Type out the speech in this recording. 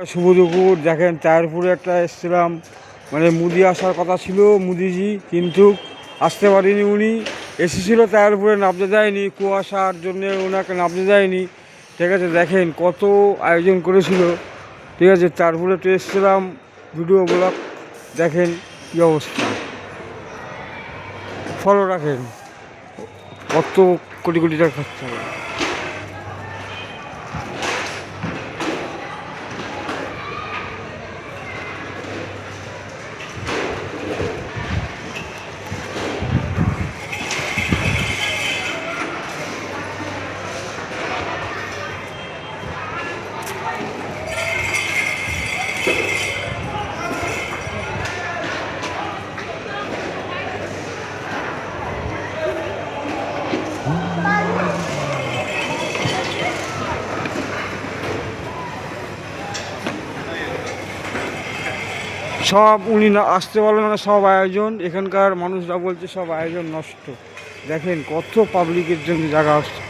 শুভ দুপুর। দেখেন তায়ারপুরে একটা এসেছিলাম, মানে মুদি আসার কথা ছিল মুদিজি, কিন্তু আসতে পারিনি। উনি এসেছিলো তায়ারপুরে, নামতে দেয়নি, কুয়াশার জন্য ওনাকে নামতে দেয়নি। ঠিক আছে, দেখেন কত আয়োজন করেছিল। ঠিক আছে, তারপরে তো এসেছিলাম ভিডিও ব্লগ, দেখেন কী অবস্থা। ফলো রাখেন, কত কোটি কোটি টাকা খরচা হবে। সব উনি না আসতে বলেন না, সব আয়োজন এখানকার মানুষরা বলছে সব আয়োজন নষ্ট। দেখেন কত পাবলিকের জন্য জায়গা আসছে।